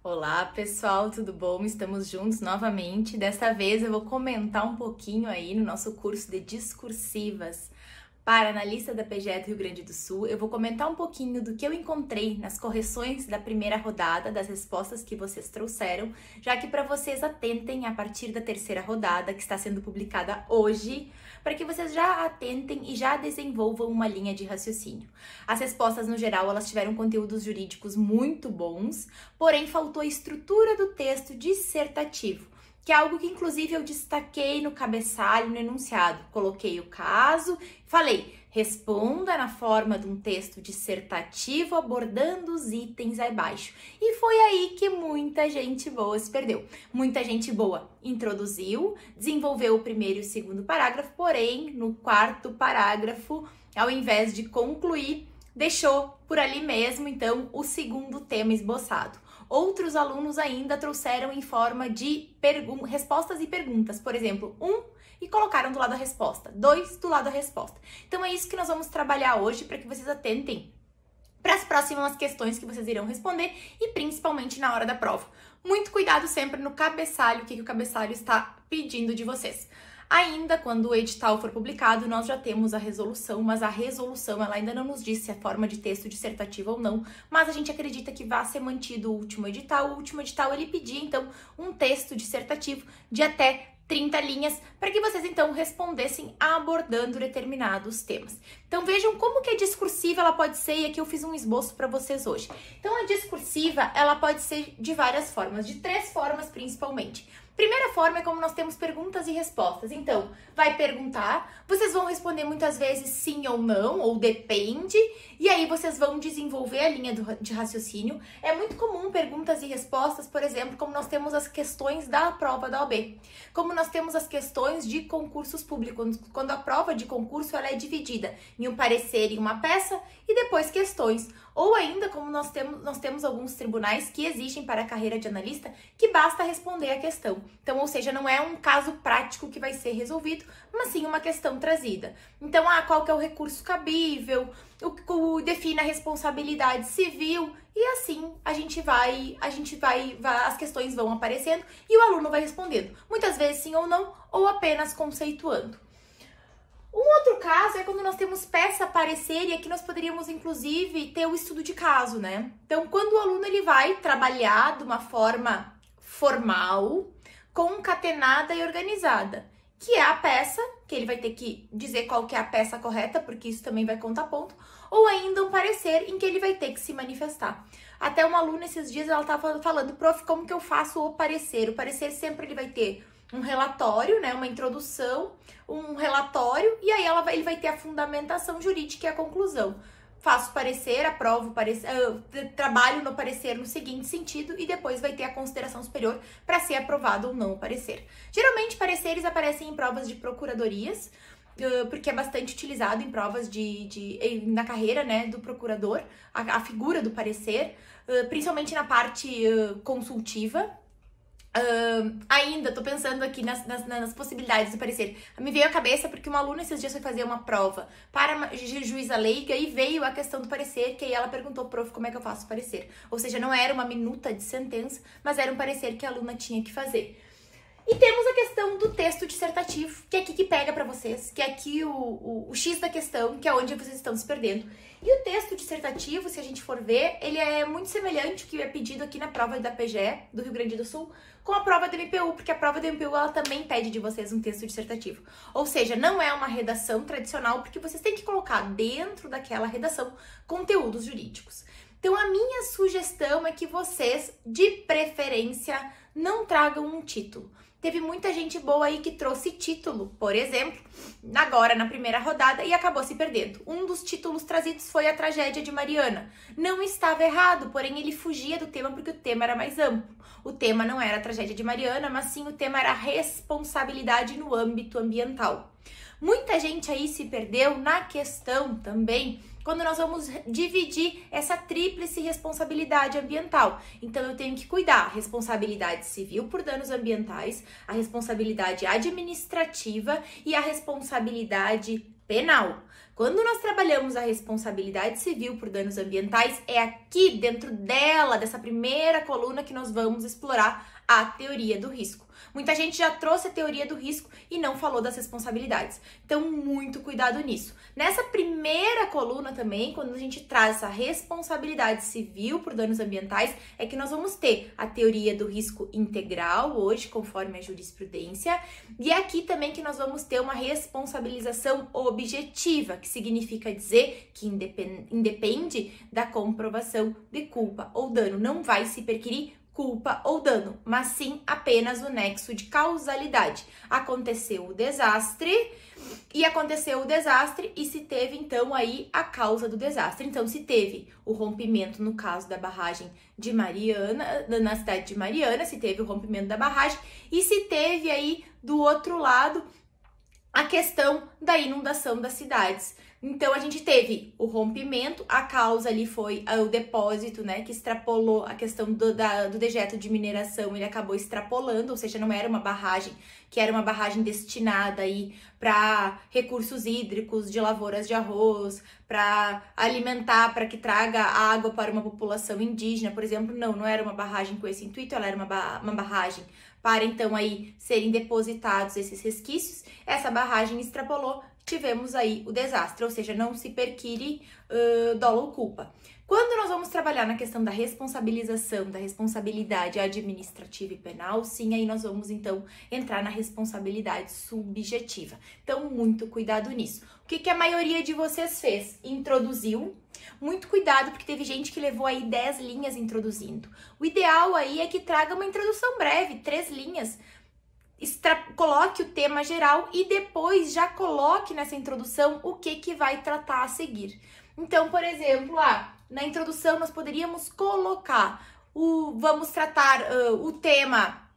Olá pessoal, tudo bom? Estamos juntos novamente. Desta vez eu vou comentar um pouquinho aí no nosso curso de discursivas para analista da PGE do Rio Grande do Sul. Eu vou comentar um pouquinho do que eu encontrei nas correções da primeira rodada, das respostas que vocês trouxeram, já que para vocês atentem a partir da terceira rodada, que está sendo publicada hoje, para que vocês já atentem e já desenvolvam uma linha de raciocínio. As respostas, no geral, elas tiveram conteúdos jurídicos muito bons, porém faltou a estrutura do texto dissertativo, que é algo que inclusive eu destaquei no cabeçalho, no enunciado. Coloquei o caso, falei, responda na forma de um texto dissertativo abordando os itens abaixo. E foi aí que muita gente boa se perdeu. Muita gente boa introduziu, desenvolveu o primeiro e o segundo parágrafo, porém, no quarto parágrafo, ao invés de concluir, deixou por ali mesmo, então, o segundo tema esboçado. Outros alunos ainda trouxeram em forma de respostas e perguntas. Por exemplo, e colocaram do lado da resposta, 2 do lado da resposta. Então é isso que nós vamos trabalhar hoje para que vocês atentem para as próximas questões que vocês irão responder e principalmente na hora da prova. Muito cuidado sempre no cabeçalho, o que o cabeçalho está pedindo de vocês. Ainda quando o edital for publicado, nós já temos a resolução, mas a resolução ela ainda não nos diz se é forma de texto dissertativo ou não, mas a gente acredita que vai ser mantido o último edital. O último edital ele pedia, então, um texto dissertativo de até 30 linhas, para que vocês, então, respondessem abordando determinados temas. Então, vejam como que a discursiva ela pode ser, e aqui eu fiz um esboço para vocês hoje. Então, a discursiva, ela pode ser de várias formas, de 3 formas principalmente. Primeira forma é como nós temos perguntas e respostas. Então, vai perguntar, vocês vão responder muitas vezes sim ou não, ou depende, e aí vocês vão desenvolver a linha de raciocínio. É muito comum perguntas e respostas, por exemplo, como nós temos as questões da prova da OAB, como nós temos as questões de concursos públicos, quando a prova de concurso ela é dividida em um parecer e uma peça, e depois questões. Ou ainda, como nós temos alguns tribunais que exigem para a carreira de analista que basta responder a questão. Então, ou seja, não é um caso prático que vai ser resolvido, mas sim uma questão trazida. Então, qual que é o recurso cabível, define a responsabilidade civil, e assim as questões vão aparecendo e o aluno vai respondendo. Muitas vezes sim ou não, ou apenas conceituando. Um outro caso é quando nós temos peça, parecer, e aqui nós poderíamos, inclusive, ter o estudo de caso, né? Então, quando o aluno ele vai trabalhar de uma forma formal, concatenada e organizada, que é a peça, que ele vai ter que dizer qual que é a peça correta, porque isso também vai contar ponto, ou ainda um parecer em que ele vai ter que se manifestar. Até uma aluna esses dias, ela estava falando, prof, como que eu faço o parecer? O parecer sempre ele vai ter um relatório, né, uma introdução, um relatório, e aí ele vai ter a fundamentação jurídica e a conclusão. Faço parecer, aprovo parecer, trabalho no parecer no seguinte sentido e depois vai ter a consideração superior para ser aprovado ou não o parecer. Geralmente, pareceres aparecem em provas de procuradorias, porque é bastante utilizado em provas na carreira, né, do procurador, a figura do parecer, principalmente na parte consultiva. Ainda tô pensando aqui nas possibilidades do parecer. Me veio à cabeça porque uma aluna esses dias foi fazer uma prova para juíza leiga e veio a questão do parecer, que aí ela perguntou, prof, como é que eu faço o parecer? Ou seja, não era uma minuta de sentença, mas era um parecer que a aluna tinha que fazer. E temos a questão do texto dissertativo, que é aqui que pega para vocês, que é aqui o X da questão, que é onde vocês estão se perdendo. E o texto dissertativo, se a gente for ver, ele é muito semelhante ao que é pedido aqui na prova da PGE do Rio Grande do Sul, com a prova da MPU, porque a prova da MPU ela também pede de vocês um texto dissertativo. Ou seja, não é uma redação tradicional, porque vocês têm que colocar dentro daquela redação conteúdos jurídicos. Então, a minha sugestão é que vocês, de preferência, não tragam um título. Teve muita gente boa aí que trouxe título, por exemplo, agora na primeira rodada e acabou se perdendo. Um dos títulos trazidos foi a tragédia de Mariana. Não estava errado, porém ele fugia do tema porque o tema era mais amplo. O tema não era a tragédia de Mariana, mas sim o tema era a responsabilidade no âmbito ambiental. Muita gente aí se perdeu na questão também quando nós vamos dividir essa tríplice responsabilidade ambiental. Então, eu tenho que cuidar a responsabilidade civil por danos ambientais, a responsabilidade administrativa e a responsabilidade penal. Quando nós trabalhamos a responsabilidade civil por danos ambientais, é aqui dentro dela, dessa primeira coluna, que nós vamos explorar a teoria do risco. Muita gente já trouxe a teoria do risco e não falou das responsabilidades. Então, muito cuidado nisso. Nessa primeira coluna também, quando a gente traz essa responsabilidade civil por danos ambientais, é que nós vamos ter a teoria do risco integral hoje, conforme a jurisprudência, e é aqui também que nós vamos ter uma responsabilização objetiva, que significa dizer que independe da comprovação de culpa ou dano, não vai se perquirir culpa ou dano, mas sim apenas o nexo de causalidade. Aconteceu o desastre e se teve então aí a causa do desastre. Então, se teve o rompimento no caso da barragem de Mariana, na cidade de Mariana, se teve o rompimento da barragem e se teve aí do outro lado a questão da inundação das cidades. Então, a gente teve o rompimento, a causa ali foi o depósito, né, que extrapolou a questão do dejeto de mineração, ele acabou extrapolando, ou seja, não era uma barragem, que era uma barragem destinada aí para recursos hídricos, de lavouras de arroz, para alimentar, para que traga água para uma população indígena, por exemplo, não era uma barragem com esse intuito, ela era uma barragem para então aí serem depositados esses resquícios. Essa barragem extrapolou, tivemos aí o desastre, ou seja, não se perquire dolo ou culpa. Quando nós vamos trabalhar na questão da responsabilização, da responsabilidade administrativa e penal, sim, aí nós vamos então entrar na responsabilidade subjetiva. Então, muito cuidado nisso. O que a maioria de vocês fez? Introduziu. Muito cuidado, porque teve gente que levou aí 10 linhas introduzindo. O ideal aí é que traga uma introdução breve, 3 linhas. Coloque o tema geral e depois já coloque nessa introdução o que vai tratar a seguir. Então, por exemplo, na introdução nós poderíamos colocar vamos tratar o tema,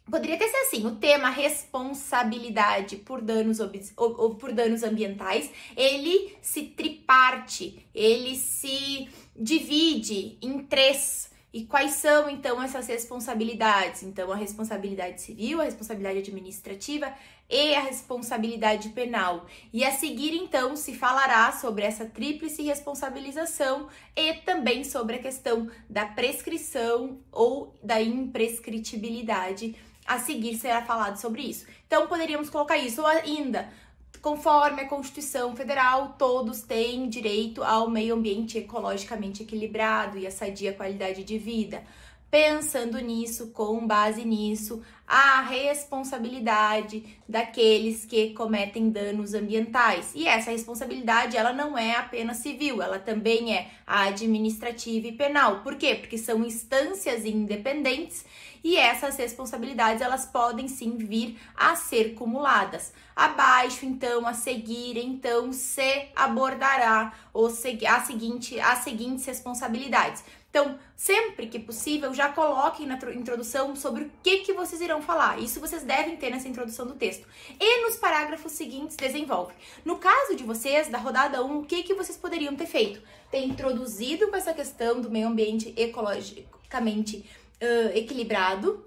poderia ter sido assim, o tema responsabilidade por danos ambientais, ele se triparte, ele se divide em 3. E quais são, então, essas responsabilidades? Então, a responsabilidade civil, a responsabilidade administrativa e a responsabilidade penal. E a seguir, então, se falará sobre essa tríplice responsabilização e também sobre a questão da prescrição ou da imprescritibilidade. A seguir será falado sobre isso. Então, poderíamos colocar isso, ou ainda, conforme a Constituição Federal, todos têm direito ao meio ambiente ecologicamente equilibrado e a sadia qualidade de vida. Pensando nisso, com base nisso, a responsabilidade daqueles que cometem danos ambientais. E essa responsabilidade, ela não é apenas civil, ela também é administrativa e penal. Por quê? Porque são instâncias independentes e essas responsabilidades, elas podem sim vir a ser cumuladas. Abaixo, então, a seguir, então, se abordará as seguintes responsabilidades. Então, sempre que possível, já coloquem na introdução sobre o que vocês irão falar. Isso vocês devem ter nessa introdução do texto. E nos parágrafos seguintes, desenvolve. No caso de vocês, da rodada 1, o que vocês poderiam ter feito? Ter introduzido com essa questão do meio ambiente ecologicamente equilibrado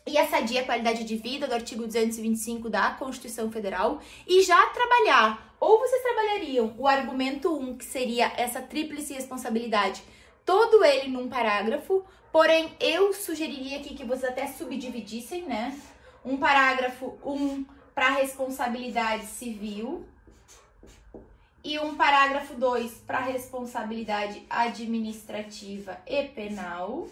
e a sadia qualidade de vida do artigo 225 da Constituição Federal e já trabalhar, ou vocês trabalhariam o argumento 1, que seria essa tríplice responsabilidade, todo ele num parágrafo, porém eu sugeriria aqui que vocês até subdividissem, né? Um parágrafo 1 para responsabilidade civil e um parágrafo 2 para responsabilidade administrativa e penal.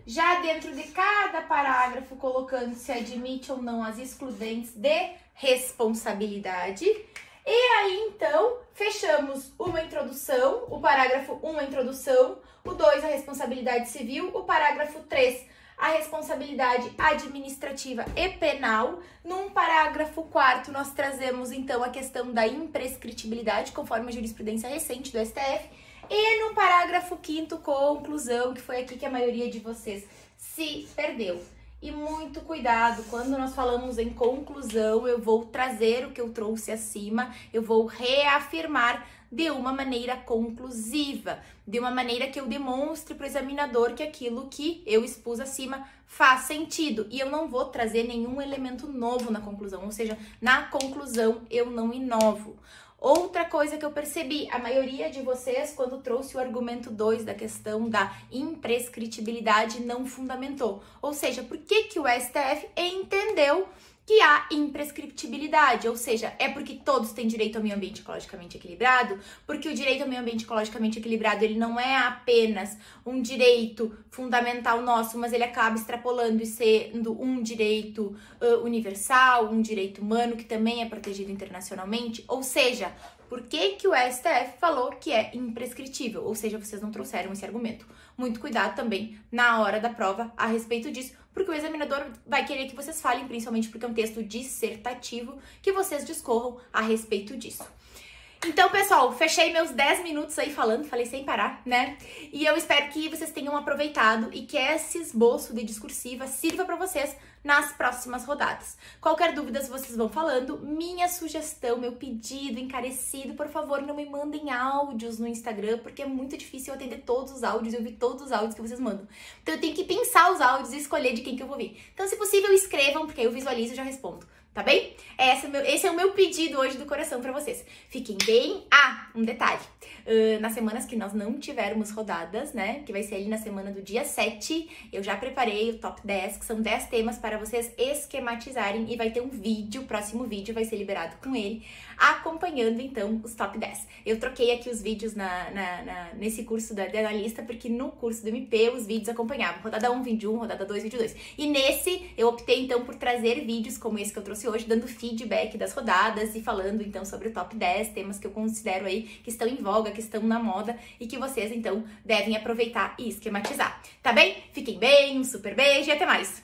Já dentro de cada parágrafo, colocando se admite ou não as excludentes de responsabilidade. E aí, então, fechamos uma introdução, o parágrafo 1, a introdução, o 2, a responsabilidade civil, o parágrafo 3, a responsabilidade administrativa e penal. Num parágrafo 4, nós trazemos, então, a questão da imprescritibilidade, conforme a jurisprudência recente do STF. E no parágrafo 5º, conclusão, que foi aqui que a maioria de vocês se perdeu. E muito cuidado, quando nós falamos em conclusão, eu vou trazer o que eu trouxe acima, eu vou reafirmar de uma maneira conclusiva, de uma maneira que eu demonstre para o examinador que aquilo que eu expus acima faz sentido. E eu não vou trazer nenhum elemento novo na conclusão, ou seja, na conclusão eu não inovo. Outra coisa que eu percebi, a maioria de vocês, quando trouxe o argumento 2 da questão da imprescritibilidade, não fundamentou. Ou seja, por que que o STF entendeu que há imprescritibilidade? Ou seja, é porque todos têm direito ao meio ambiente ecologicamente equilibrado? Porque o direito ao meio ambiente ecologicamente equilibrado, ele não é apenas um direito fundamental nosso, mas ele acaba extrapolando e sendo um direito universal, um direito humano que também é protegido internacionalmente? Ou seja, por que que o STF falou que é imprescritível? Ou seja, vocês não trouxeram esse argumento. Muito cuidado também na hora da prova a respeito disso, porque o examinador vai querer que vocês falem, principalmente porque é um texto dissertativo, que vocês discorram a respeito disso. Então, pessoal, fechei meus 10 minutos aí falando, falei sem parar, né? E eu espero que vocês tenham aproveitado e que esse esboço de discursiva sirva para vocês nas próximas rodadas. Qualquer dúvida, vocês vão falando. Minha sugestão, meu pedido encarecido, por favor, não me mandem áudios no Instagram, porque é muito difícil eu atender todos os áudios e ouvir todos os áudios que vocês mandam. Então eu tenho que pensar os áudios e escolher de quem que eu vou ouvir. Então, se possível, escrevam, porque aí eu visualizo e já respondo. Tá bem? Esse é o meu pedido hoje do coração pra vocês. Fiquem bem. Um detalhe. Nas semanas que nós não tivermos rodadas, né? Que vai ser ali na semana do dia 7, eu já preparei o top 10, que são 10 temas para vocês esquematizarem. E vai ter um vídeo, o próximo vídeo vai ser liberado com ele, acompanhando então os top 10. Eu troquei aqui os vídeos nesse curso da analista, porque no curso do MP os vídeos acompanhavam. Rodada 1, vídeo 1, rodada 2, vídeo 2. E nesse eu optei então por trazer vídeos como esse que eu trouxe hoje, dando feedback das rodadas e falando então sobre o top 10, temas que eu considero aí que estão em voga, que estão na moda e que vocês então devem aproveitar e esquematizar. Tá bem? Fiquem bem, um super beijo e até mais!